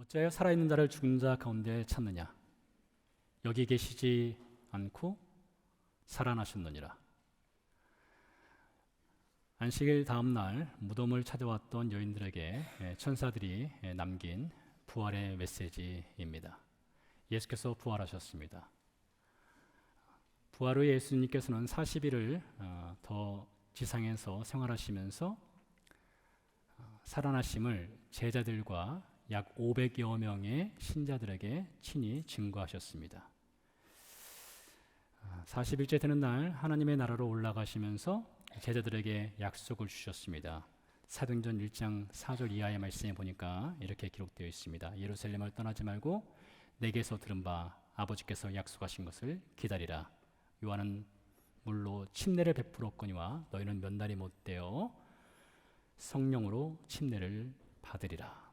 어찌하여 살아있는 자를 죽은 자 가운데 찾느냐? 여기 계시지 않고 살아나셨느니라. 안식일 다음 날 무덤을 찾아왔던 여인들에게 천사들이 남긴 부활의 메시지입니다. 예수께서 부활하셨습니다. 부활 후 예수님께서는 40일을 더 지상에서 생활하시면서 살아나심을 제자들과 약 500여 명의 신자들에게 친히 증거하셨습니다. 40일째 되는 날 하나님의 나라로 올라가시면서 제자들에게 약속을 주셨습니다. 사도행전 1장 4절 이하의 말씀에 보니까 이렇게 기록되어 있습니다. 예루살렘을 떠나지 말고 내게서 들은 바 아버지께서 약속하신 것을 기다리라. 요한은 물로 침례를 베풀었거니와 너희는 몇 날이 못되어 성령으로 침례를 받으리라.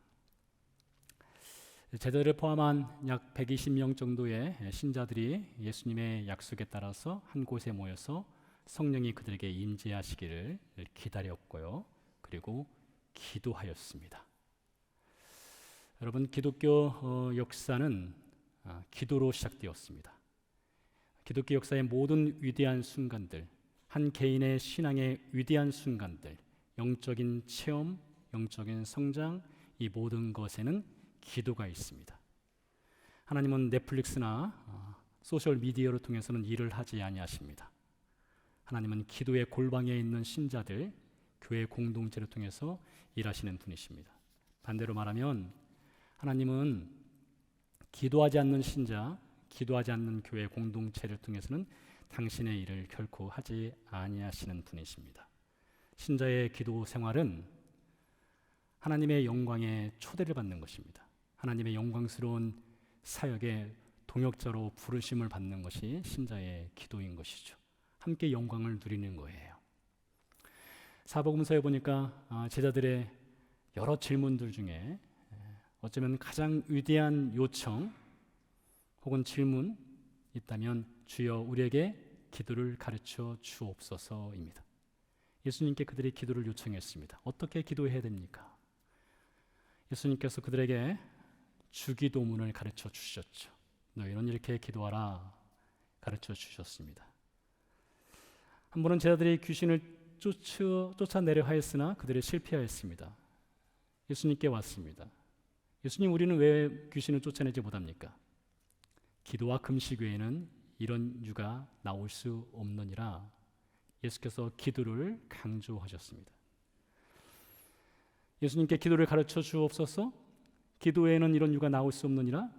제자들을 포함한 약 120명 정도의 신자들이 예수님의 약속에 따라서 한 곳에 모여서 성령이 그들에게 임재하시기를 기다렸고요. 그리고 기도하였습니다. 여러분, 기독교 역사는 기도로 시작되었습니다. 기독교 역사의 모든 위대한 순간들, 한 개인의 신앙의 위대한 순간들, 영적인 체험, 영적인 성장, 이 모든 것에는 기도가 있습니다. 하나님은 넷플릭스나 소셜 미디어를 통해서는 일을 하지 아니하십니다. 하나님은 기도의 골방에 있는 신자들, 교회 공동체를 통해서 일하시는 분이십니다. 반대로 말하면 하나님은 기도하지 않는 신자, 기도하지 않는 교회 공동체를 통해서는 당신의 일을 결코 하지 아니하시는 분이십니다. 신자의 기도 생활은 하나님의 영광에 초대를 받는 것입니다. 하나님의 영광스러운 사역에 동역자로 부르심을 받는 것이 신자의 기도인 것이죠. 함께 영광을 누리는 거예요. 사복음서에 보니까 제자들의 여러 질문들 중에 어쩌면 가장 위대한 요청 혹은 질문 있다면 주여 우리에게 기도를 가르쳐 주옵소서입니다. 예수님께 그들이 기도를 요청했습니다. 어떻게 기도해야 됩니까? 예수님께서 그들에게 주기도문을 가르쳐 주셨죠. 너희는 이렇게 기도하라 가르쳐 주셨습니다. 한 번은 제자들이 귀신을 쫓아내려 하였으나 그들이 실패하였습니다. 예수님께 왔습니다. 예수님, 우리는 왜 귀신을 쫓아내지 못합니까? 기도와 금식 외에는 이런 유가 나올 수 없느니라. 예수께서 기도를 강조하셨습니다. 예수님께 기도를 가르쳐 주옵소서. 기도 외에는 이런 유가 나올 수 없느니라.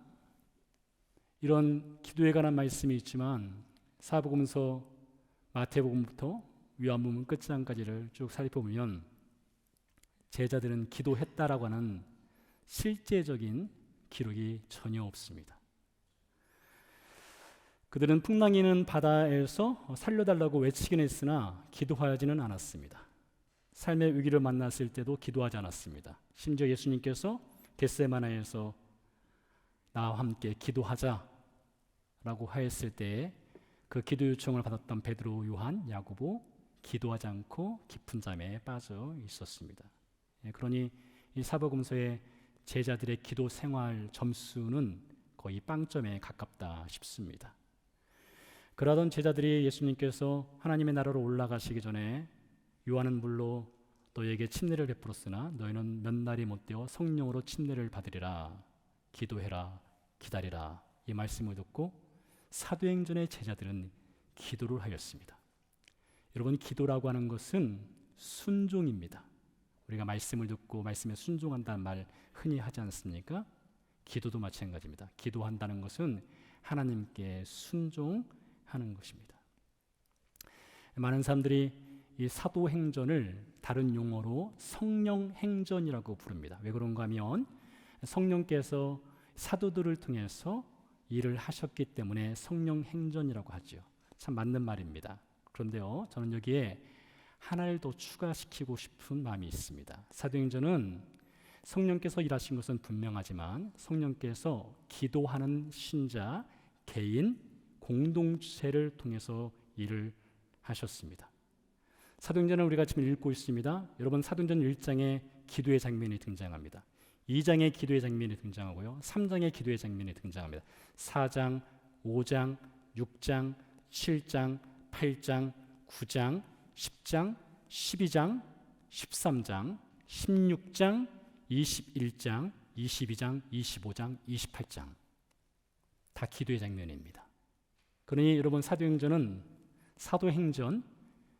이런 기도에 관한 말씀이 있지만 사복음서 마태복음부터 요한복음 끝장까지를 쭉 살펴보면 제자들은 기도했다라고 하는 실제적인 기록이 전혀 없습니다. 그들은 풍랑이는 바다에서 살려달라고 외치긴 했으나 기도하지는 않았습니다. 삶의 위기를 만났을 때도 기도하지 않았습니다. 심지어 예수님께서 겟세마네에서 나와 함께 기도하자라고 하였을 때에 그 기도 요청을 받았던 베드로, 요한, 야고보 기도하지 않고 깊은 잠에 빠져 있었습니다. 그러니 이 사복음서의 제자들의 기도 생활 점수는 거의 빵점에 가깝다 싶습니다. 그러던 제자들이 예수님께서 하나님의 나라로 올라가시기 전에 요한은 물로 너희에게 침례를 베풀었으나 너희는 몇 날이 못되어 성령으로 침례를 받으리라. 기도해라, 기다리라. 이 말씀을 듣고 사도행전의 제자들은 기도를 하였습니다. 여러분, 기도라고 하는 것은 순종입니다. 우리가 말씀을 듣고 말씀에 순종한다는 말 흔히 하지 않습니까? 기도도 마찬가지입니다. 기도한다는 것은 하나님께 순종하는 것입니다. 많은 사람들이 이 사도행전을 다른 용어로 성령행전이라고 부릅니다. 왜 그런가 하면 성령께서 사도들을 통해서 일을 하셨기 때문에 성령행전이라고 하죠. 참 맞는 말입니다. 그런데요, 저는 여기에 하나를 더 추가시키고 싶은 마음이 있습니다. 사도행전은 성령께서 일하신 것은 분명하지만 성령께서 기도하는 신자, 개인, 공동체를 통해서 일을 하셨습니다. 사도행전을 우리가 지금 읽고 있습니다. 여러분, 사도행전 1장에 기도의 장면이 등장합니다. 2장의 기도의 장면이 등장하고요. 3장의 기도의 장면이 등장합니다. 4장, 5장, 6장, 7장, 8장, 9장, 10장, 12장, 13장, 16장, 21장, 22장, 25장, 28장. 다 기도의 장면입니다. 그러니 여러분 사도행전은 사도행전,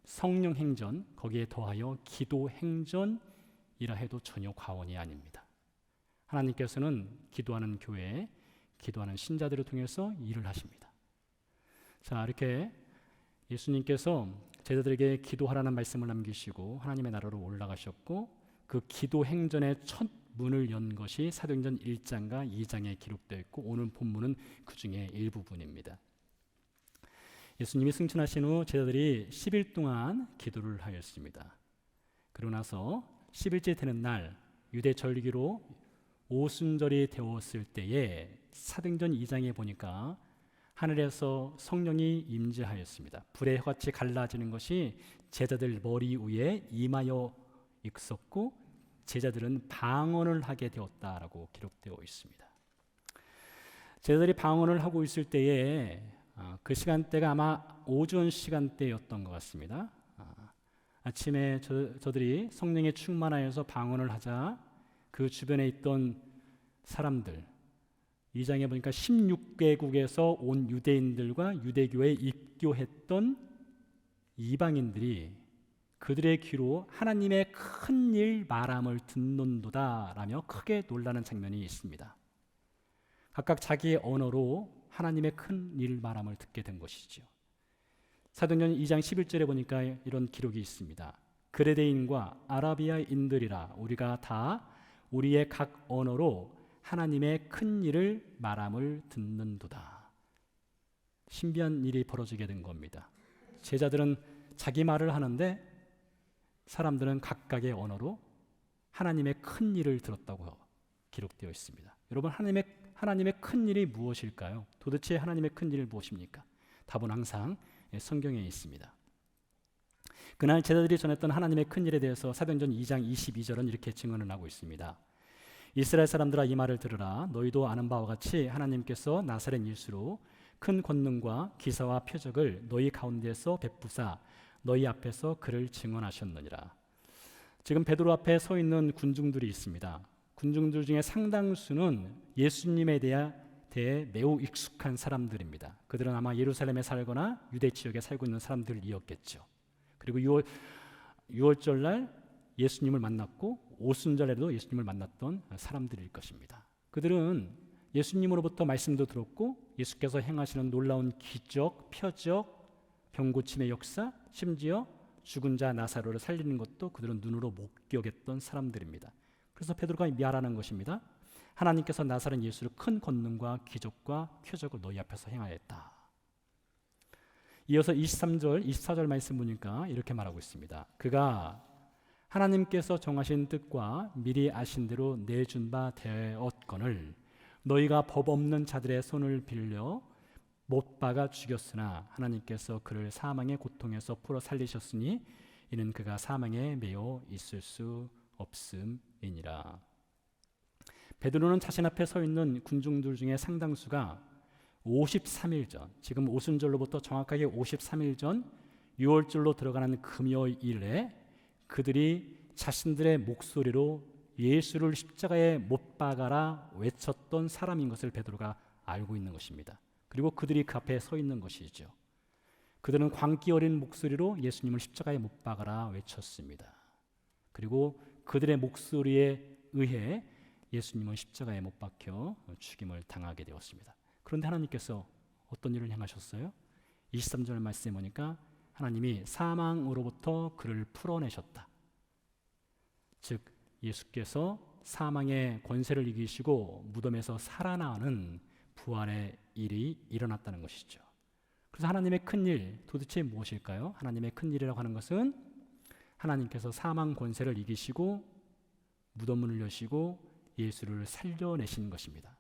성령행전, 거기에 더하여 기도행전이라 해도 전혀 과언이 아닙니다. 하나님께서는 기도하는 교회, 기도하는 신자들을 통해서 일을 하십니다. 자, 이렇게 예수님께서 제자들에게 기도하라는 말씀을 남기시고 하나님의 나라로 올라가셨고 그 기도행전의 첫 문을 연 것이 사도행전 1장과 2장에 기록되어 있고 오늘 본문은 그 중에 일부분입니다. 예수님이 승천하신 후 제자들이 10일 동안 기도를 하였습니다. 그러고 나서 10일째 되는 날 유대 절기로 오순절이 되었을 때에 사도행전 2장에 보니까 하늘에서 성령이 임재하였습니다. 불의 혀같이 갈라지는 것이 제자들 머리 위에 임하여 있었고 제자들은 방언을 하게 되었다라고 기록되어 있습니다. 제자들이 방언을 하고 있을 때에 그 시간대가 아마 오전 시간대였던 것 같습니다. 아침에 저들이 성령에 충만하여서 방언을 하자 그 주변에 있던 사람들 2장에 보니까 16개국에서 온 유대인들과 유대교에 입교했던 이방인들이 그들의 귀로 하나님의 큰 일 말함을 듣는도다 라며 크게 놀라는 장면이 있습니다. 각각 자기의 언어로 하나님의 큰 일 말함을 듣게 된 것이죠. 사도행전 2장 11절에 보니까 이런 기록이 있습니다. 그레데인과 아라비아인들이라 우리가 다 우리의 각 언어로 하나님의 큰 일을 말함을 듣는도다. 신비한 일이 벌어지게 된 겁니다. 제자들은 자기 말을 하는데 사람들은 각각의 언어로 하나님의 큰 일을 들었다고 기록되어 있습니다. 여러분 하나님의 큰 일이 무엇일까요? 도대체 하나님의 큰 일이 무엇입니까? 답은 항상 성경에 있습니다. 그날 제자들이 전했던 하나님의 큰 일에 대해서 사도행전 2장 22절은 이렇게 증언을 하고 있습니다. 이스라엘 사람들아 이 말을 들으라. 너희도 아는 바와 같이 하나님께서 나사렛 예수로 큰 권능과 기사와 표적을 너희 가운데서 베푸사 너희 앞에서 그를 증언하셨느니라. 지금 베드로 앞에 서 있는 군중들이 있습니다. 군중들 중에 상당수는 예수님에 대해 매우 익숙한 사람들입니다. 그들은 아마 예루살렘에 살거나 유대 지역에 살고 있는 사람들이었겠죠. 그리고 6월절 날 예수님을 만났고 오순절에도 예수님을 만났던 사람들일 것입니다. 그들은 예수님으로부터 말씀도 들었고 예수께서 행하시는 놀라운 기적, 표적, 병고침의 역사, 심지어 죽은 자 나사로를 살리는 것도 그들은 눈으로 목격했던 사람들입니다. 그래서 베드로가 말하는 것입니다. 하나님께서 나사렛 예수를 큰 권능과 기적과 표적을 너희 앞에서 행하였다. 이어서 23절, 24절 말씀 보니까 이렇게 말하고 있습니다. 그가 하나님께서 정하신 뜻과 미리 아신 대로 내준 바 되었거늘 너희가 법 없는 자들의 손을 빌려 못 박아 죽였으나 하나님께서 그를 사망의 고통에서 풀어 살리셨으니 이는 그가 사망에 매여 있을 수 없음이니라. 베드로는 자신 앞에 서 있는 군중들 중에 상당수가 53일 전, 지금 오순절로부터 정확하게 53일 전 6월절로 들어가는 금요일에 그들이 자신들의 목소리로 예수를 십자가에 못 박아라 외쳤던 사람인 것을 베드로가 알고 있는 것입니다. 그리고 그들이 그 앞에 서 있는 것이죠. 그들은 광기 어린 목소리로 예수님을 십자가에 못 박아라 외쳤습니다. 그리고 그들의 목소리에 의해 예수님은 십자가에 못 박혀 죽임을 당하게 되었습니다. 그런데 하나님께서 어떤 일을 행하셨어요? 23절 말씀에 보니까 하나님이 사망으로부터 그를 풀어내셨다. 즉 예수께서 사망의 권세를 이기시고 무덤에서 살아나는 부활의 일이 일어났다는 것이죠. 그래서 하나님의 큰일 도대체 무엇일까요? 하나님의 큰일이라고 하는 것은 하나님께서 사망 권세를 이기시고 무덤문을 여시고 예수를 살려내신 것입니다.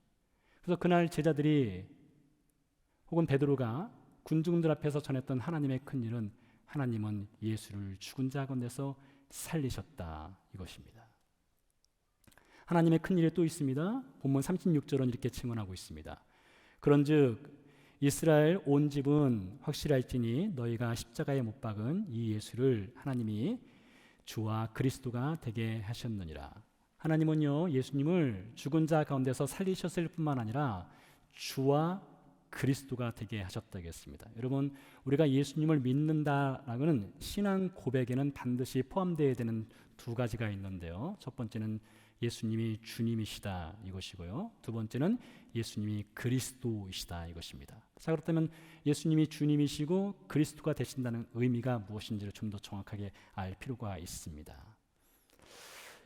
그래서 그날 제자들이 혹은 베드로가 군중들 앞에서 전했던 하나님의 큰일은 하나님은 예수를 죽은 자 가운데서 살리셨다 이것입니다. 하나님의 큰 일이 또 있습니다. 본문 36절은 이렇게 증언하고 있습니다. 그런즉 이스라엘 온 집은 확실할지니 너희가 십자가에 못 박은 이 예수를 하나님이 주와 그리스도가 되게 하셨느니라. 하나님은요, 예수님을 죽은 자 가운데서 살리셨을 뿐만 아니라 주와 그리스도가 되게 하셨다고 했습니다. 여러분, 우리가 예수님을 믿는다라는 신앙 고백에는 반드시 포함되어야 되는 두 가지가 있는데요. 첫 번째는 예수님이 주님이시다 이것이고요. 두 번째는 예수님이 그리스도이시다 이것입니다. 자, 그렇다면 예수님이 주님이시고 그리스도가 되신다는 의미가 무엇인지를 좀 더 정확하게 알 필요가 있습니다.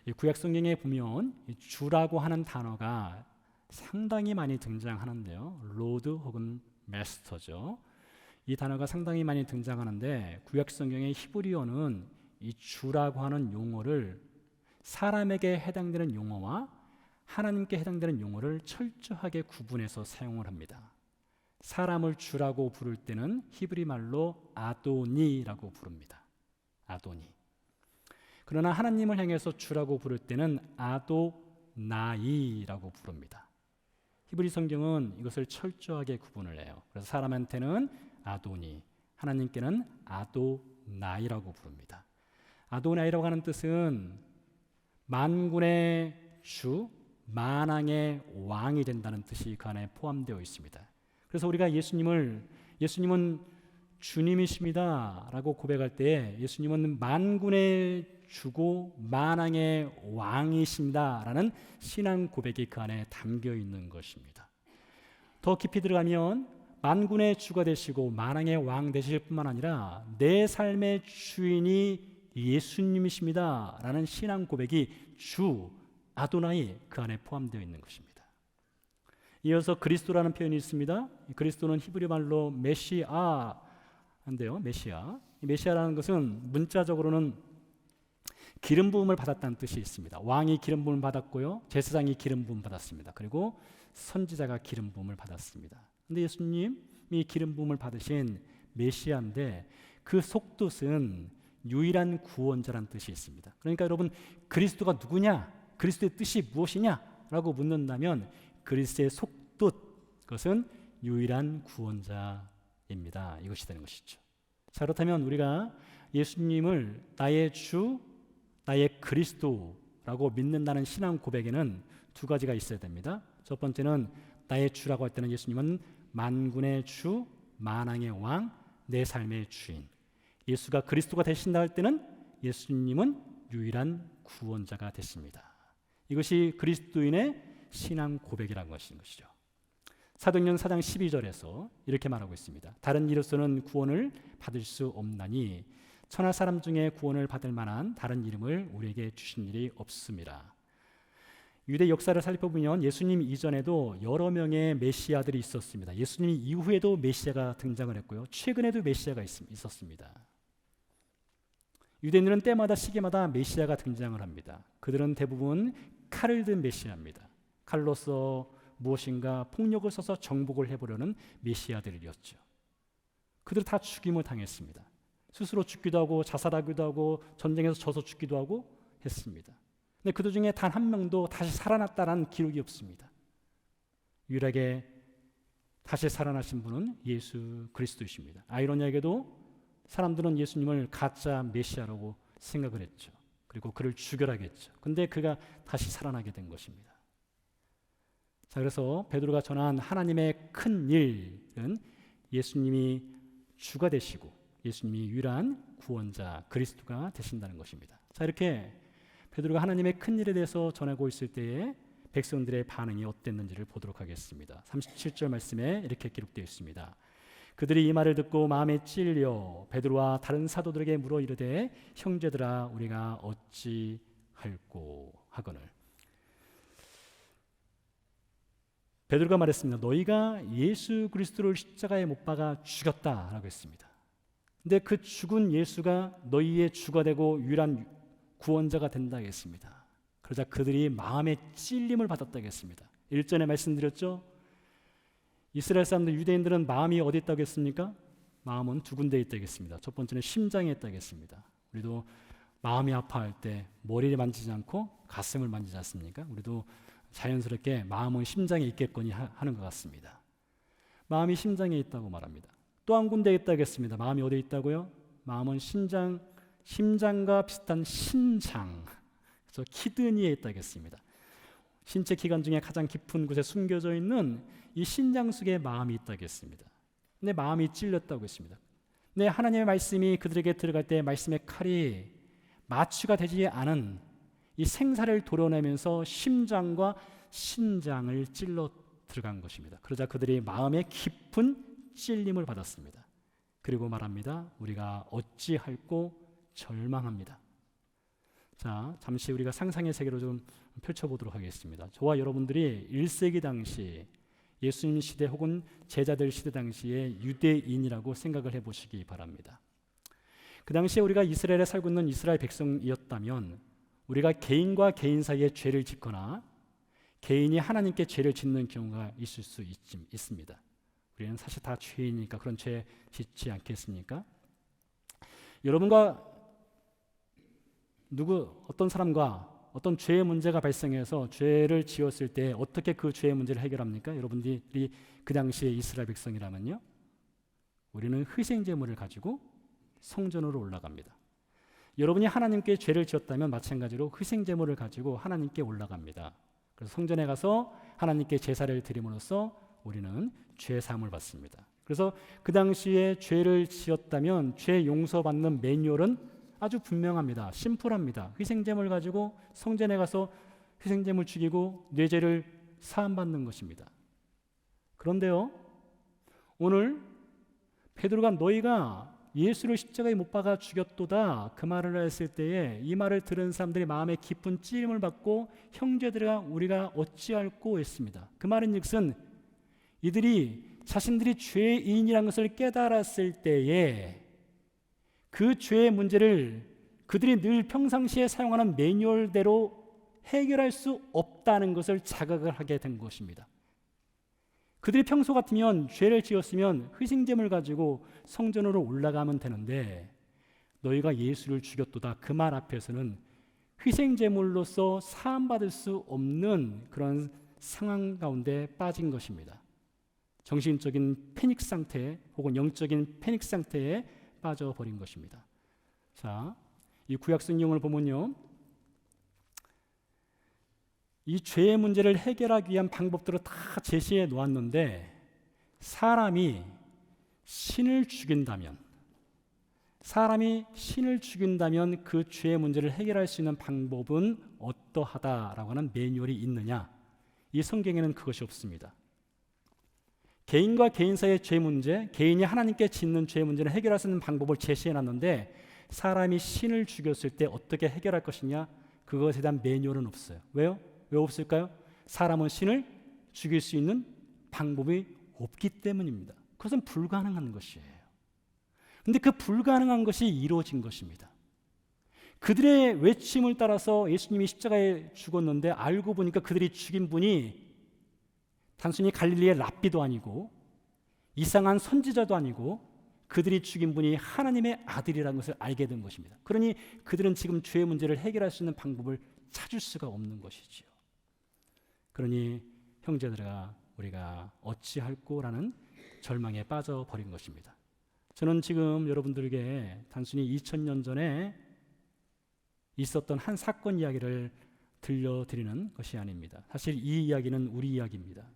이 구약 성경에 보면 이 주라고 하는 단어가 상당히 많이 등장하는데요. 로드 혹은 마스터죠. 이 단어가 상당히 많이 등장하는데 구약 성경의 히브리어는 이 주라고 하는 용어를 사람에게 해당되는 용어와 하나님께 해당되는 용어를 철저하게 구분해서 사용을 합니다. 사람을 주라고 부를 때는 히브리 말로 아도니라고 부릅니다. 아도니. 그러나 하나님을 향해서 주라고 부를 때는 아도나이라고 부릅니다. 히브리 성경은 이것을 철저하게 구분을 해요. 그래서 사람한테는 아도니, 하나님께는 아도나이라고 부릅니다. 아도나이라고 하는 뜻은 만군의 주, 만왕의 왕이 된다는 뜻이 그 안에 포함되어 있습니다. 그래서 우리가 예수님은 주님이십니다 라고 고백할 때 예수님은 만군의 주고 만왕의 왕이십니다 라는 신앙 고백이 그 안에 담겨 있는 것입니다. 더 깊이 들어가면 만군의 주가 되시고 만왕의 왕 되실 뿐만 아니라 내 삶의 주인이 예수님이십니다 라는 신앙 고백이 주, 아도나이 그 안에 포함되어 있는 것입니다. 이어서 그리스도라는 표현이 있습니다. 그리스도는 히브리 말로 메시아인데요. 메시아라는 것은 문자적으로는 기름 부음을 받았다는 뜻이 있습니다. 왕이 기름 부음을 받았고요. 제사장이 기름 부음 받았습니다. 그리고 선지자가 기름 부음을 받았습니다. 근데 예수님이 기름 부음을 받으신 메시아인데 그 속뜻은 유일한 구원자라는 뜻이 있습니다. 그러니까 여러분, 그리스도가 누구냐? 그리스도의 뜻이 무엇이냐? 라고 묻는다면 그리스도의 속뜻, 그것은 유일한 구원자입니다. 이것이 되는 것이죠. 자, 그렇다면 우리가 예수님을 나의 주, 나의 그리스도라고 믿는다는 신앙 고백에는 두 가지가 있어야 됩니다. 첫 번째는 나의 주라고 할 때는 예수님은 만군의 주, 만왕의 왕, 내 삶의 주인. 예수가 그리스도가 되신다 할 때는 예수님은 유일한 구원자가 되십니다. 이것이 그리스도인의 신앙 고백이라는 것이죠. 사도행전 4장 12절에서 이렇게 말하고 있습니다. 다른 이로서는 구원을 받을 수 없나니 천하 사람 중에 구원을 받을 만한 다른 이름을 우리에게 주신 일이 없습니다. 유대 역사를 살펴보면 예수님 이전에도 여러 명의 메시아들이 있었습니다. 예수님 이후에도 메시아가 등장을 했고요. 최근에도 메시아가 있었습니다. 유대인들은 때마다 시기마다 메시아가 등장을 합니다. 그들은 대부분 칼을 든 메시아입니다. 칼로서 무엇인가 폭력을 써서 정복을 해보려는 메시아들이었죠. 그들 다 죽임을 당했습니다. 스스로 죽기도 하고 자살하기도 하고 전쟁에서 져서 죽기도 하고 했습니다. 근데 그들 중에 단 한 명도 다시 살아났다는 기록이 없습니다. 유일하게 다시 살아나신 분은 예수 그리스도이십니다. 아이러니하게도 사람들은 예수님을 가짜 메시아라고 생각을 했죠. 그리고 그를 죽여라 했죠. 근데 그가 다시 살아나게 된 것입니다. 자, 그래서 베드로가 전한 하나님의 큰 일은 예수님이 주가 되시고 예수님이 유일한 구원자 그리스도가 되신다는 것입니다. 자, 이렇게 베드로가 하나님의 큰 일에 대해서 전하고 있을 때에 백성들의 반응이 어땠는지를 보도록 하겠습니다. 37절 말씀에 이렇게 기록되어 있습니다. 그들이 이 말을 듣고 마음에 찔려 베드로와 다른 사도들에게 물어 이르되 형제들아 우리가 어찌할꼬 하거늘. 베드로가 말했습니다. 너희가 예수 그리스도를 십자가에 못 박아 죽였다라고 했습니다. 근데 그 죽은 예수가 너희의 주가 되고 유일한 구원자가 된다고 했습니다. 그러자 그들이 마음에 찔림을 받았다고 했습니다. 1절에 말씀드렸죠. 이스라엘 사람들, 유대인들은 마음이 어디 있다고 했습니까? 마음은 두 군데에 있다고 했습니다. 첫 번째는 심장에 있다고 했습니다. 우리도 마음이 아파할 때 머리를 만지지 않고 가슴을 만지지 않습니까? 우리도 자연스럽게 마음은 심장에 있겠거니 하는 것 같습니다. 마음이 심장에 있다고 말합니다. 또 한 군데 있다겠습니다. 마음이 어디에 있다고요? 마음은 심장과 비슷한 신장, 그래서 키드니에 있다겠습니다. 신체 기관 중에 가장 깊은 곳에 숨겨져 있는 이 신장 속에 마음이 있다겠습니다. 근데 마음이 찔렸다고 했습니다. 네, 하나님의 말씀이 그들에게 들어갈 때 말씀의 칼이 마취가 되지 않은 이 생사를 도려내면서 심장과 신장을 찔러 들어간 것입니다. 그러자 그들이 마음의 깊은 찔림을 받았습니다. 그리고 말합니다. 우리가 어찌할꼬 절망합니다. 자, 잠시 우리가 상상의 세계로 좀 펼쳐보도록 하겠습니다. 저와 여러분들이 1세기 당시 예수님 시대 혹은 제자들 시대 당시의 유대인이라고 생각을 해보시기 바랍니다. 그 당시에 우리가 이스라엘에 살고 있는 이스라엘 백성이었다면 우리가 개인과 개인 사이에 죄를 짓거나 개인이 하나님께 죄를 짓는 경우가 있을 수 있습니다. 우리는 사실 다 죄이니까 그런 죄 짓지 않겠습니까? 여러분과 어떤 사람과 어떤 죄의 문제가 발생해서 죄를 지었을 때 어떻게 그 죄의 문제를 해결합니까? 여러분들이 그 당시에 이스라엘 백성이라면요, 우리는 희생제물을 가지고 성전으로 올라갑니다. 여러분이 하나님께 죄를 지었다면 마찬가지로 희생제물을 가지고 하나님께 올라갑니다. 그래서 성전에 가서 하나님께 제사를 드림으로써 우리는 죄 사함을 받습니다. 그래서 그 당시에 죄를 지었다면 죄 용서받는 매뉴얼은 아주 분명합니다. 심플합니다. 희생제물 가지고 성전에 가서 희생제물 죽이고 뇌죄를 사함받는 것입니다. 그런데요, 오늘 베드로가 너희가 예수를 십자가에 못 박아 죽였도다 그 말을 했을 때에 이 말을 들은 사람들이 마음에 깊은 찔림을 받고 형제들아 우리가 어찌할꼬 했습니다. 그 말은 즉슨 이들이 자신들이 죄인이라는 것을 깨달았을 때에 그 죄의 문제를 그들이 늘 평상시에 사용하는 매뉴얼대로 해결할 수 없다는 것을 자각을 하게 된 것입니다. 그들이 평소 같으면 죄를 지었으면 희생제물 가지고 성전으로 올라가면 되는데 너희가 예수를 죽였도다 그 말 앞에서는 희생제물로서 사함받을 수 없는 그런 상황 가운데 빠진 것입니다. 정신적인 패닉 상태 혹은 영적인 패닉 상태에 빠져버린 것입니다. 자, 이 구약 성경을 보면요, 이 죄의 문제를 해결하기 위한 방법들을 다 제시해 놓았는데 사람이 신을 죽인다면 그 죄의 문제를 해결할 수 있는 방법은 어떠하다라고 하는 매뉴얼이 있느냐? 이 성경에는 그것이 없습니다. 개인과 개인 사이의 죄 문제, 개인이 하나님께 짓는 죄 문제를 해결할 수 있는 방법을 제시해 놨는데 사람이 신을 죽였을 때 어떻게 해결할 것이냐? 그것에 대한 매뉴얼은 없어요. 왜요? 왜 없을까요? 사람은 신을 죽일 수 있는 방법이 없기 때문입니다. 그것은 불가능한 것이에요. 그런데 그 불가능한 것이 이루어진 것입니다. 그들의 외침을 따라서 예수님이 십자가에 죽었는데 알고 보니까 그들이 죽인 분이 단순히 갈릴리의 랍비도 아니고 이상한 선지자도 아니고 그들이 죽인 분이 하나님의 아들이라는 것을 알게 된 것입니다. 그러니 그들은 지금 죄의 문제를 해결할 수 있는 방법을 찾을 수가 없는 것이지요. 그러니 형제들아 우리가 어찌할꼬라는 절망에 빠져버린 것입니다. 저는 지금 여러분들에게 단순히 2000년 전에 있었던 한 사건 이야기를 들려드리는 것이 아닙니다. 사실 이 이야기는 우리 이야기입니다.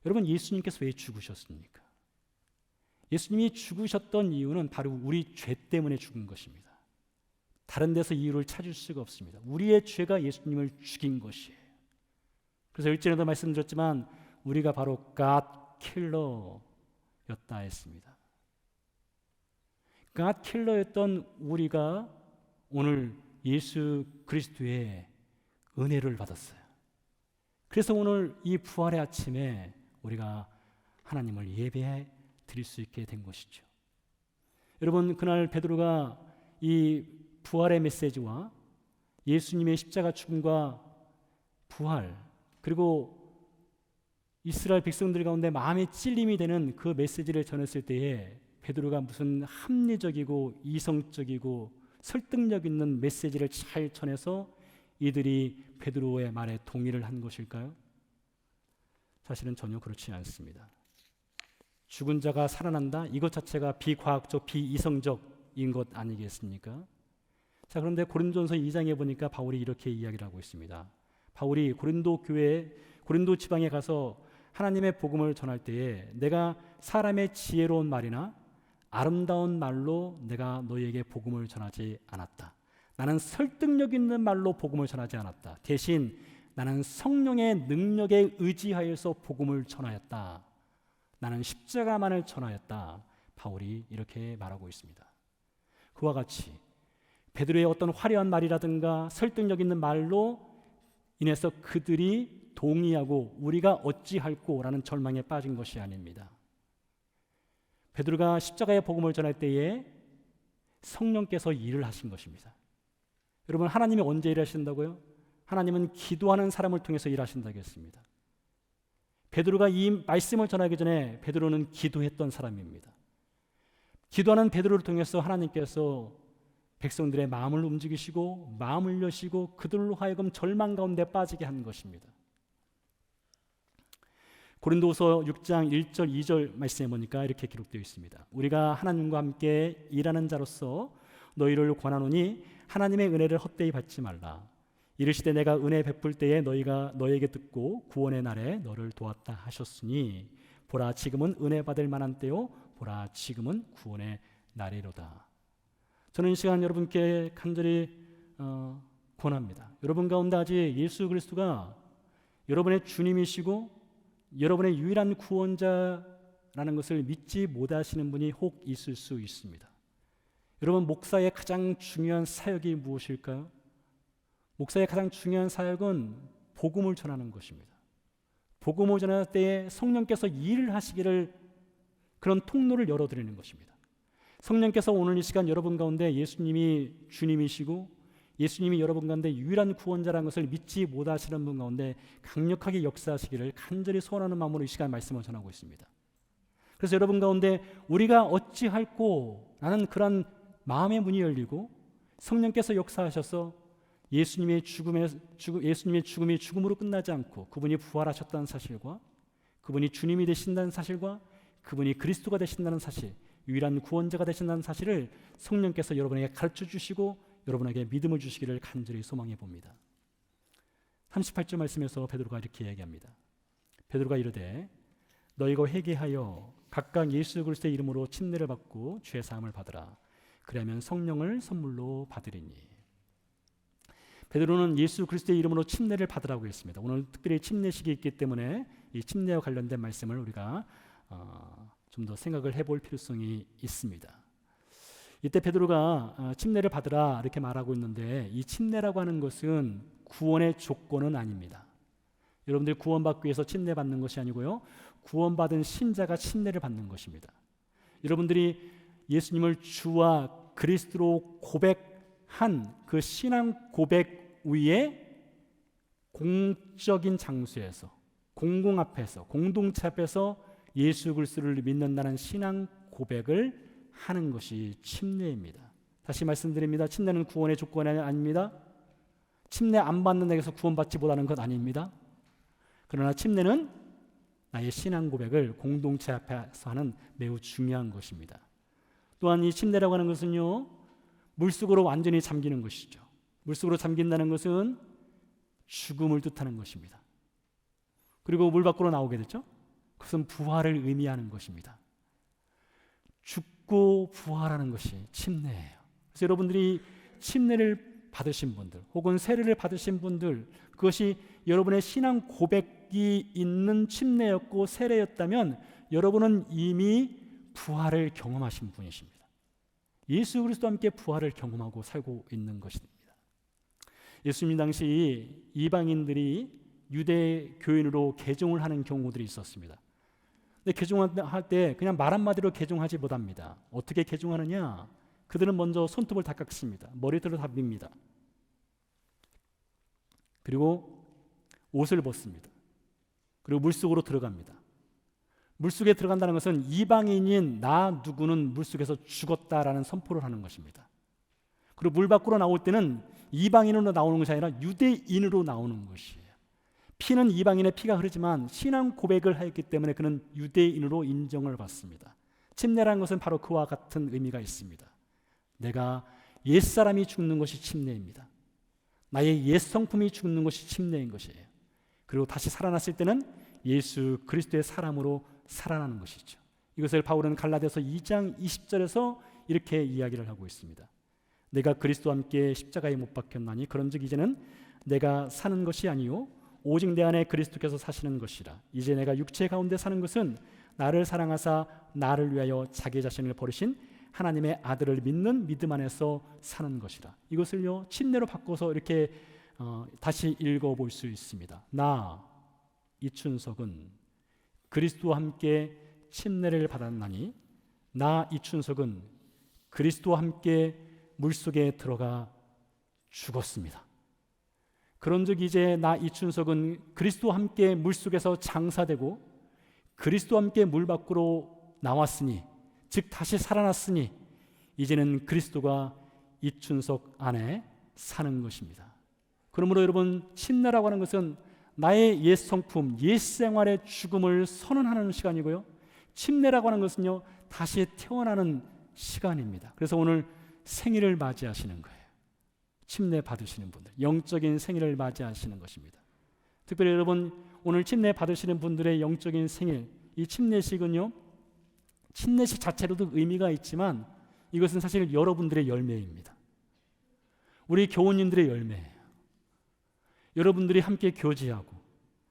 여러분, 예수님께서 왜 죽으셨습니까? 예수님이 죽으셨던 이유는 바로 우리 죄 때문에 죽은 것입니다. 다른 데서 이유를 찾을 수가 없습니다. 우리의 죄가 예수님을 죽인 것이에요. 그래서 1절에도 말씀드렸지만 우리가 바로 God Killer였다 했습니다. God Killer였던 우리가 오늘 예수 그리스도의 은혜를 받았어요. 그래서 오늘 이 부활의 아침에 우리가 하나님을 예배해 드릴 수 있게 된 것이죠. 여러분, 그날 베드로가 이 부활의 메시지와 예수님의 십자가 죽음과 부활 그리고 이스라엘 백성들 가운데 마음의 찔림이 되는 그 메시지를 전했을 때에 베드로가 무슨 합리적이고 이성적이고 설득력 있는 메시지를 잘 전해서 이들이 베드로의 말에 동의를 한 것일까요? 사실은 전혀 그렇지 않습니다. 죽은 자가 살아난다? 이것 자체가 비과학적, 비이성적인 것 아니겠습니까? 자, 그런데 고린도전서 2장에 보니까 바울이 이렇게 이야기를 하고 있습니다. 바울이 고린도 교회, 고린도 지방에 가서 하나님의 복음을 전할 때에 내가 사람의 지혜로운 말이나 아름다운 말로 내가 너희에게 복음을 전하지 않았다. 나는 설득력 있는 말로 복음을 전하지 않았다. 대신 나는 성령의 능력에 의지하여서 복음을 전하였다. 나는 십자가만을 전하였다. 바울이 이렇게 말하고 있습니다. 그와 같이 베드로의 어떤 화려한 말이라든가 설득력 있는 말로 인해서 그들이 동의하고 우리가 어찌할꼬 라는 절망에 빠진 것이 아닙니다. 베드로가 십자가의 복음을 전할 때에 성령께서 일을 하신 것입니다. 여러분, 하나님이 언제 일하신다고요? 하나님은 기도하는 사람을 통해서 일하신다고 했습니다. 베드로가 이 말씀을 전하기 전에 베드로는 기도했던 사람입니다. 기도하는 베드로를 통해서 하나님께서 백성들의 마음을 움직이시고 마음을 여시고 그들로 하여금 절망 가운데 빠지게 한 것입니다. 고린도후서 6장 1절 2절 말씀에 보니까 이렇게 기록되어 있습니다. 우리가 하나님과 함께 일하는 자로서 너희를 권하노니 하나님의 은혜를 헛되이 받지 말라. 이르시되 내가 은혜 베풀 때에 너희가 너에게 듣고 구원의 날에 너를 도왔다 하셨으니 보라 지금은 은혜 받을 만한 때요 보라 지금은 구원의 날이로다. 저는 이 시간 여러분께 간절히 권합니다. 여러분 가운데 아직 예수 그리스도가 여러분의 주님이시고 여러분의 유일한 구원자라는 것을 믿지 못하시는 분이 혹 있을 수 있습니다. 여러분, 목사의 가장 중요한 사역이 무엇일까요? 목사의 가장 중요한 사역은 복음을 전하는 것입니다. 복음을 전할 때에 성령께서 일을 하시기를 그런 통로를 열어드리는 것입니다. 성령께서 오늘 이 시간 여러분 가운데 예수님이 주님이시고 예수님이 여러분 가운데 유일한 구원자라는 것을 믿지 못하시는 분 가운데 강력하게 역사하시기를 간절히 소원하는 마음으로 이 시간 말씀을 전하고 있습니다. 그래서 여러분 가운데 우리가 어찌할꼬 라는 그런 마음의 문이 열리고 성령께서 역사하셔서 예수님의 죽음이 죽음으로 끝나지 않고 그분이 부활하셨다는 사실과 그분이 주님이 되신다는 사실과 그분이 그리스도가 되신다는 사실, 유일한 구원자가 되신다는 사실을 성령께서 여러분에게 가르쳐 주시고 여러분에게 믿음을 주시기를 간절히 소망해 봅니다. 38절 말씀에서 베드로가 이렇게 얘기합니다. 베드로가 이르되 너희가 회개하여 각각 예수 그리스도의 이름으로 침례를 받고 죄 사함을 받으라. 그러면 성령을 선물로 받으리니. 베드로는 예수 그리스도의 이름으로 침례를 받으라고 했습니다. 오늘 특별히 침례식이 있기 때문에 이 침례와 관련된 말씀을 우리가 좀 더 생각을 해볼 필요성이 있습니다. 이때 베드로가 침례를 받으라 이렇게 말하고 있는데 이 침례라고 하는 것은 구원의 조건은 아닙니다. 여러분들 구원받기 위해서 침례받는 것이 아니고요. 구원받은 신자가 침례를 받는 것입니다. 여러분들이 예수님을 주와 그리스도로 고백한 그 신앙 고백 위에 공적인 장소에서 공공 앞에서 공동체 앞에서 예수 그리스도를 믿는다는 신앙 고백을 하는 것이 침례입니다. 다시 말씀드립니다. 침례는 구원의 조건이 아닙니다. 침례 안 받는 데에서 구원받지 못하는 것 아닙니다. 그러나 침례는 나의 신앙 고백을 공동체 앞에서 하는 매우 중요한 것입니다. 또한 이 침례라고 하는 것은요, 물속으로 완전히 잠기는 것이죠. 물속으로 잠긴다는 것은 죽음을 뜻하는 것입니다. 그리고 물 밖으로 나오게 되죠. 그것은 부활을 의미하는 것입니다. 죽고 부활하는 것이 침례예요. 그래서 여러분들이 침례를 받으신 분들 혹은 세례를 받으신 분들, 그것이 여러분의 신앙 고백이 있는 침례였고 세례였다면 여러분은 이미 부활을 경험하신 분이십니다. 예수 그리스도와 함께 부활을 경험하고 살고 있는 것입니다. 예수님 당시 이방인들이 유대 교인으로 개종을 하는 경우들이 있었습니다. 근데 개종할 때 그냥 말 한마디로 개종하지 못합니다. 어떻게 개종하느냐? 그들은 먼저 손톱을 다 깎습니다. 머리털을 다 밉니다. 그리고 옷을 벗습니다. 그리고 물속으로 들어갑니다. 물속에 들어간다는 것은 이방인인 나 누구는 물속에서 죽었다라는 선포를 하는 것입니다. 그리고 물 밖으로 나올 때는 이방인으로 나오는 것이 아니라 유대인으로 나오는 것이에요. 피는 이방인의 피가 흐르지만 신앙 고백을 하였기 때문에 그는 유대인으로 인정을 받습니다. 침례라는 것은 바로 그와 같은 의미가 있습니다. 내가 옛사람이 죽는 것이 침례입니다. 나의 옛 성품이 죽는 것이 침례인 것이에요. 그리고 다시 살아났을 때는 예수 그리스도의 사람으로 살아나는 것이죠. 이것을 바울은 갈라디아서 2장 20절에서 이렇게 이야기를 하고 있습니다. 내가 그리스도와 함께 십자가에 못 박혔나니 그런즉 이제는 내가 사는 것이 아니요 오직 내 안에 그리스도께서 사시는 것이라. 이제 내가 육체 가운데 사는 것은 나를 사랑하사 나를 위하여 자기 자신을 버리신 하나님의 아들을 믿는 믿음 안에서 사는 것이라. 이것을요 침례로 바꿔서 이렇게 다시 읽어볼 수 있습니다. 나 이춘석은 그리스도와 함께 침례를 받았나니 나 이춘석은 그리스도와 함께 물속에 들어가 죽었습니다. 그런즉 이제 나 이춘석은 그리스도와 함께 물속에서 장사되고 그리스도와 함께 물 밖으로 나왔으니 즉 다시 살아났으니 이제는 그리스도가 이춘석 안에 사는 것입니다. 그러므로 여러분 침례라고 하는 것은 나의 옛 성품, 옛 생활의 죽음을 선언하는 시간이고요. 침례라고 하는 것은요 다시 태어나는 시간입니다. 그래서 오늘 생일을 맞이하시는 거예요. 침례 받으시는 분들, 영적인 생일을 맞이하시는 것입니다. 특별히 여러분 오늘 침례 받으시는 분들의 영적인 생일, 이 침례식은요 침례식 자체로도 의미가 있지만 이것은 사실 여러분들의 열매입니다. 우리 교우님들의 열매예요. 여러분들이 함께 교제하고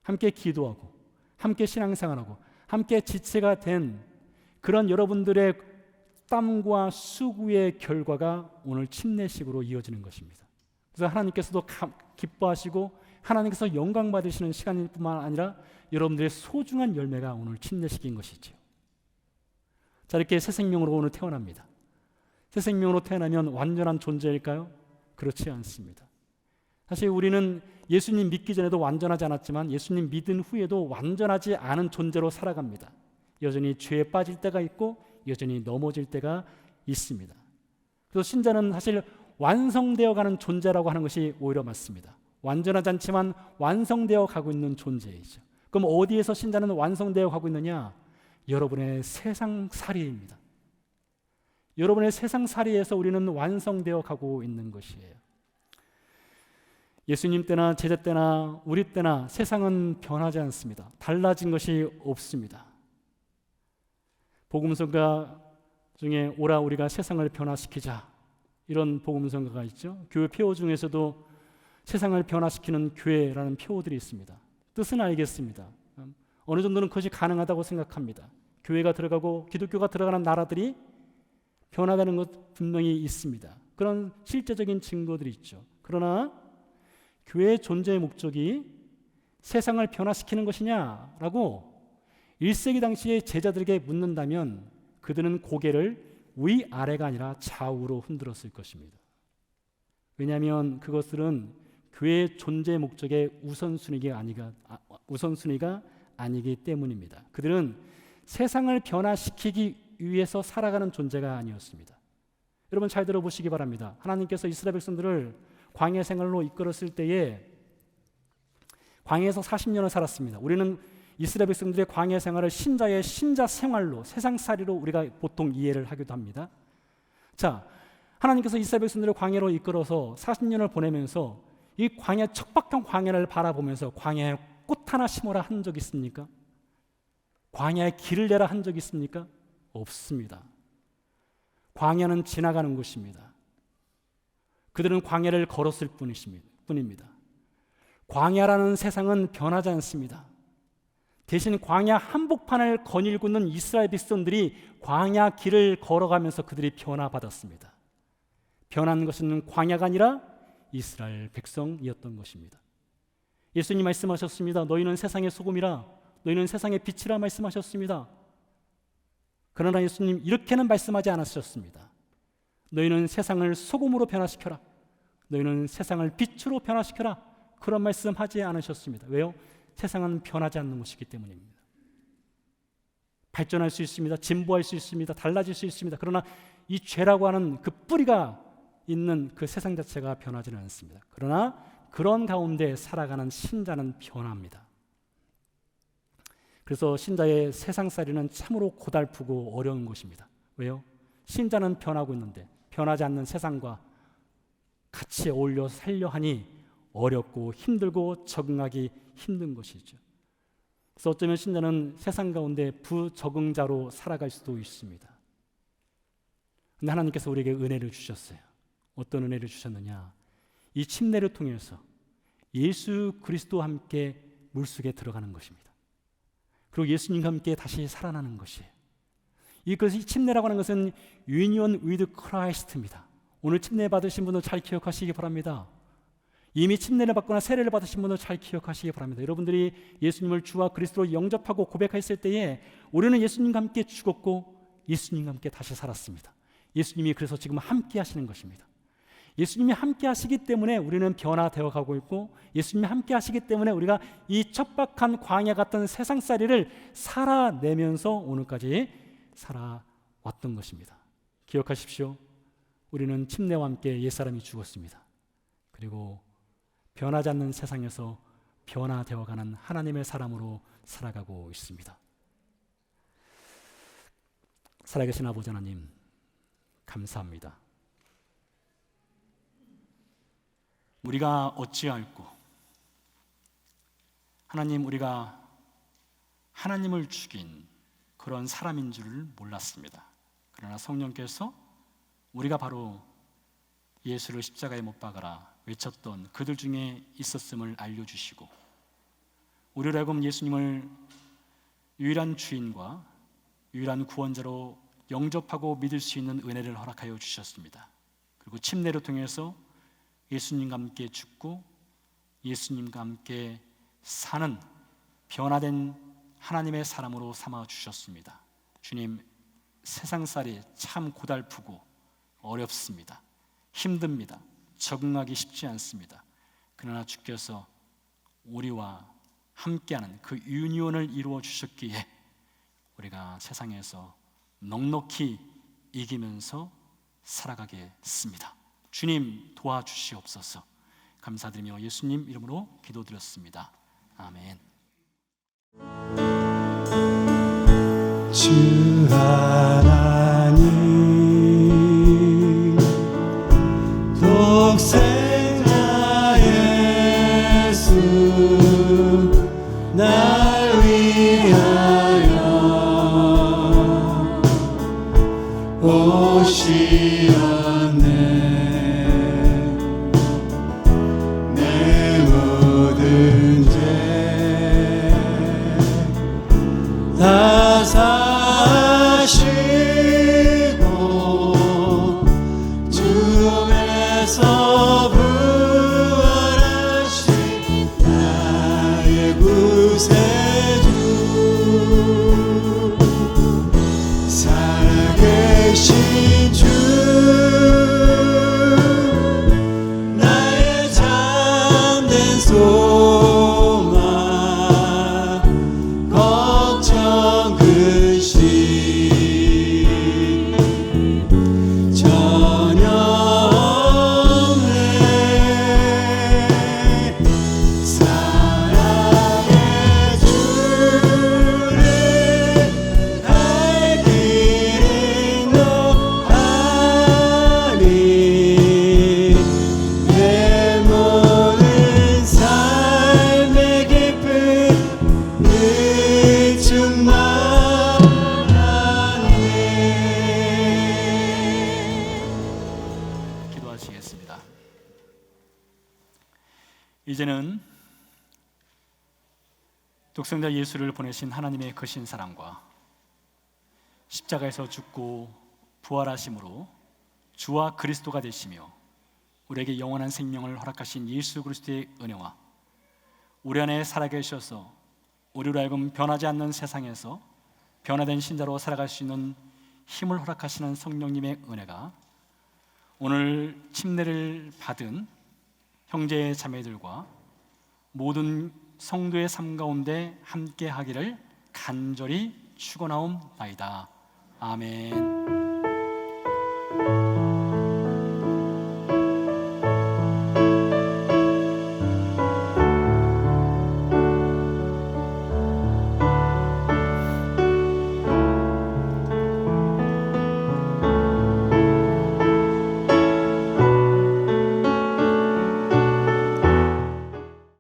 함께 기도하고 함께 신앙생활하고 함께 지체가 된 그런 여러분들의 땀과 수고의 결과가 오늘 침례식으로 이어지는 것입니다. 그래서 하나님께서도 기뻐하시고 하나님께서 영광 받으시는 시간일 뿐만 아니라 여러분들의 소중한 열매가 오늘 침례식인 것이죠. 자, 이렇게 새 생명으로 오늘 태어납니다. 새 생명으로 태어나면 완전한 존재일까요? 그렇지 않습니다. 사실 우리는 예수님 믿기 전에도 완전하지 않았지만 예수님 믿은 후에도 완전하지 않은 존재로 살아갑니다. 여전히 죄에 빠질 때가 있고 여전히 넘어질 때가 있습니다. 그래서 신자는 사실 완성되어 가는 존재라고 하는 것이 오히려 맞습니다. 완전하지 않지만 완성되어 가고 있는 존재이죠. 그럼 어디에서 신자는 완성되어 가고 있느냐? 여러분의 세상살이입니다. 여러분의 세상살이에서 우리는 완성되어 가고 있는 것이에요. 예수님 때나 제자 때나 우리 때나 세상은 변하지 않습니다. 달라진 것이 없습니다. 복음성가 중에 오라 우리가 세상을 변화시키자 이런 복음성가가 있죠. 교회 표어 중에서도 세상을 변화시키는 교회라는 표어들이 있습니다. 뜻은 알겠습니다. 어느 정도는 그것이 가능하다고 생각합니다. 교회가 들어가고 기독교가 들어가는 나라들이 변화되는 것 분명히 있습니다. 그런 실제적인 증거들이 있죠. 그러나 교회의 존재의 목적이 세상을 변화시키는 것이냐라고 1세기 당시의 제자들에게 묻는다면 그들은 고개를 위아래가 아니라 좌우로 흔들었을 것입니다. 왜냐하면 그것들은 교회의 존재 목적의 우선순위가 아니기 때문입니다. 그들은 세상을 변화시키기 위해서 살아가는 존재가 아니었습니다. 여러분 잘 들어보시기 바랍니다. 하나님께서 이스라엘 백성들을 광야 생활로 이끌었을 때에 광야에서 40년을 살았습니다. 우리는 이스라엘 백성들의 광야 생활을 신자의 신자 생활로 세상살이로 우리가 보통 이해를 하기도 합니다. 자, 하나님께서 이스라엘 백성들을 광야로 이끌어서 40년을 보내면서 이 광야 척박한 광야를 바라보면서 광야에 꽃 하나 심어라 한 적 있습니까? 광야에 길을 내라 한 적 있습니까? 없습니다. 광야는 지나가는 곳입니다. 그들은 광야를 걸었을 뿐입니다. 광야라는 세상은 변하지 않습니다. 대신 광야 한복판을 거닐고 있는 이스라엘 백성들이 광야 길을 걸어가면서 그들이 변화받았습니다. 변한 것은 광야가 아니라 이스라엘 백성이었던 것입니다. 예수님 말씀하셨습니다. 너희는 세상의 소금이라 너희는 세상의 빛이라 말씀하셨습니다. 그러나 예수님 이렇게는 말씀하지 않으셨습니다. 너희는 세상을 소금으로 변화시켜라. 너희는 세상을 빛으로 변화시켜라. 그런 말씀하지 않으셨습니다. 왜요? 세상은 변하지 않는 것이기 때문입니다. 발전할 수 있습니다. 진보할 수 있습니다. 달라질 수 있습니다. 그러나 이 죄라고 하는 그 뿌리가 있는 그 세상 자체가 변하지는 않습니다. 그러나 그런 가운데 살아가는 신자는 변합니다. 그래서 신자의 세상살이는 참으로 고달프고 어려운 것입니다. 왜요? 신자는 변하고 있는데 변하지 않는 세상과 같이 어울려 살려 하니 어렵고 힘들고 적응하기 힘든 것이죠. 그래서 어쩌면 신자는 세상 가운데 부적응자로 살아갈 수도 있습니다. 그런데 하나님께서 우리에게 은혜를 주셨어요. 어떤 은혜를 주셨느냐? 이 침례를 통해서 예수 그리스도와 함께 물속에 들어가는 것입니다. 그리고 예수님과 함께 다시 살아나는 것이에요. 이것이 침례라고 하는 것은 Union with Christ입니다. 오늘 침례 받으신 분들 잘 기억하시기 바랍니다. 이미 침례를 받거나 세례를 받으신 분들 잘 기억하시기 바랍니다. 여러분들이 예수님을 주와 그리스도로 영접하고 고백했을 때에 우리는 예수님과 함께 죽었고 예수님과 함께 다시 살았습니다. 예수님이 그래서 지금 함께 하시는 것입니다. 예수님이 함께 하시기 때문에 우리는 변화되어 가고 있고 예수님이 함께 하시기 때문에 우리가 이 척박한 광야 같은 세상살이를 살아내면서 오늘까지 살아왔던 것입니다. 기억하십시오. 우리는 침례와 함께 옛사람이 죽었습니다. 그리고 변하지 않는 세상에서 변화되어가는 하나님의 사람으로 살아가고 있습니다. 살아계신 아버지 하나님, 감사합니다. 우리가 어찌할꼬 하나님, 우리가 하나님을 죽인 그런 사람인 줄을 몰랐습니다. 그러나 성령께서 우리가 바로 예수를 십자가에 못 박아라 외쳤던 그들 중에 있었음을 알려주시고 우리로 하여금 예수님을 유일한 주인과 유일한 구원자로 영접하고 믿을 수 있는 은혜를 허락하여 주셨습니다. 그리고 침례를 통해서 예수님과 함께 죽고 예수님과 함께 사는 변화된 하나님의 사람으로 삼아 주셨습니다. 주님, 세상살이 참 고달프고 어렵습니다. 힘듭니다. 적응하기 쉽지 않습니다. 그러나 주께서 우리와 함께하는 그 유니온을 이루어 주셨기에 우리가 세상에서 넉넉히 이기면서 살아가겠습니다. 주님, 도와주시옵소서. 감사드리며 예수님 이름으로 기도드렸습니다. 아멘. 주 하나님 독생자 예수 날 위하여 오시었네. 내 모든 죄 다 사시고 죽음에서 부활하신 나의 구세주 살아계신 주 나의 참된 소망 걱정 근심 전혀 없네. 사랑의 주를 알 길이 노하니 내 모든 삶의 깊은 기도하시겠습니다. 이제는 독생자 예수를 보내신 하나님의 크신 사랑과 십자가에서 죽고 부활하심으로 주와 그리스도가 되시며 우리에게 영원한 생명을 허락하신 예수 그리스도의 은혜와 우리 안에 살아계셔서 우리로 하여금 변하지 않는 세상에서 변화된 신자로 살아갈 수 있는 힘을 허락하시는 성령님의 은혜가 오늘 침례를 받은 형제 자매들과 모든 성도의 삶 가운데 함께 하기를 간절히 축원하옵나이다. 아멘.